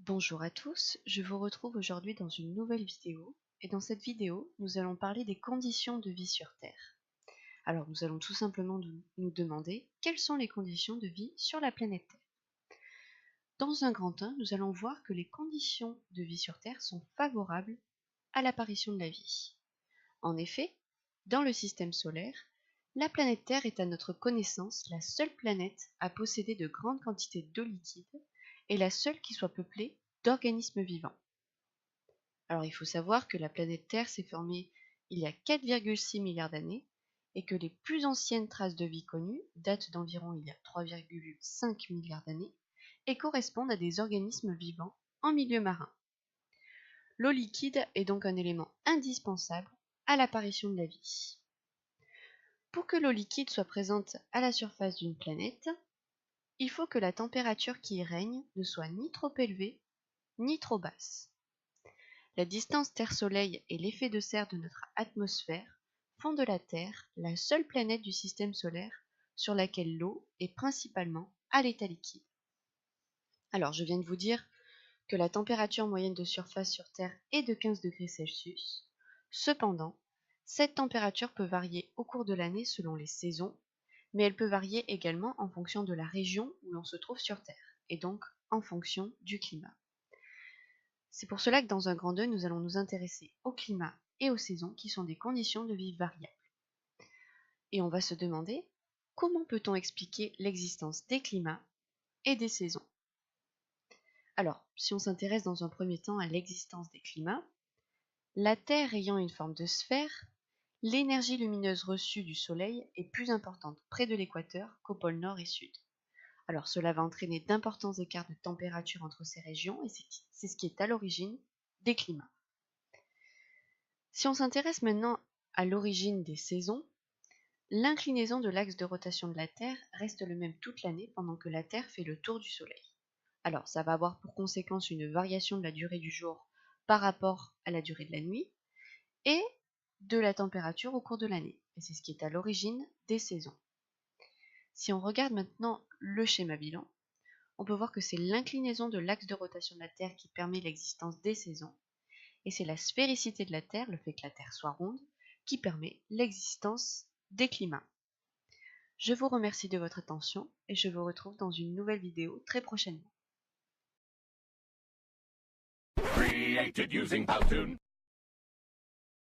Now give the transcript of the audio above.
Bonjour à tous, je vous retrouve aujourd'hui dans une nouvelle vidéo, et dans cette vidéo, nous allons parler des conditions de vie sur Terre. Alors nous allons tout simplement nous demander quelles sont les conditions de vie sur la planète Terre. Dans un grand 1, nous allons voir que les conditions de vie sur Terre sont favorables à l'apparition de la vie. En effet, dans le système solaire, la planète Terre est à notre connaissance la seule planète à posséder de grandes quantités d'eau liquide et la seule qui soit peuplée d'organismes vivants. Alors il faut savoir que la planète Terre s'est formée il y a 4,6 milliards d'années et que les plus anciennes traces de vie connues datent d'environ il y a 3,5 milliards d'années et correspondent à des organismes vivants en milieu marin. L'eau liquide est donc un élément indispensable à l'apparition de la vie. Pour que l'eau liquide soit présente à la surface d'une planète, il faut que la température qui y règne ne soit ni trop élevée ni trop basse. La distance Terre-Soleil et l'effet de serre de notre atmosphère font de la Terre la seule planète du système solaire sur laquelle l'eau est principalement à l'état liquide. Alors, je viens de vous dire que la température moyenne de surface sur Terre est de 15 degrés Celsius. Cependant, cette température peut varier au cours de l'année selon les saisons, mais elle peut varier également en fonction de la région où l'on se trouve sur Terre, et donc en fonction du climat. C'est pour cela que dans un grand 2, nous allons nous intéresser au climat et aux saisons qui sont des conditions de vie variables. Et on va se demander comment peut-on expliquer l'existence des climats et des saisons. Alors, si on s'intéresse dans un premier temps à l'existence des climats, la Terre ayant une forme de sphère, l'énergie lumineuse reçue du Soleil est plus importante près de l'équateur qu'au pôle Nord et Sud. Alors cela va entraîner d'importants écarts de température entre ces régions et c'est ce qui est à l'origine des climats. Si on s'intéresse maintenant à l'origine des saisons, l'inclinaison de l'axe de rotation de la Terre reste le même toute l'année pendant que la Terre fait le tour du Soleil. Alors ça va avoir pour conséquence une variation de la durée du jour par rapport à la durée de la nuit et de la température au cours de l'année. Et c'est ce qui est à l'origine des saisons. Si on regarde maintenant le schéma bilan, on peut voir que c'est l'inclinaison de l'axe de rotation de la Terre qui permet l'existence des saisons, et c'est la sphéricité de la Terre, le fait que la Terre soit ronde, qui permet l'existence des climats. Je vous remercie de votre attention et je vous retrouve dans une nouvelle vidéo très prochainement. Created using Powtoon.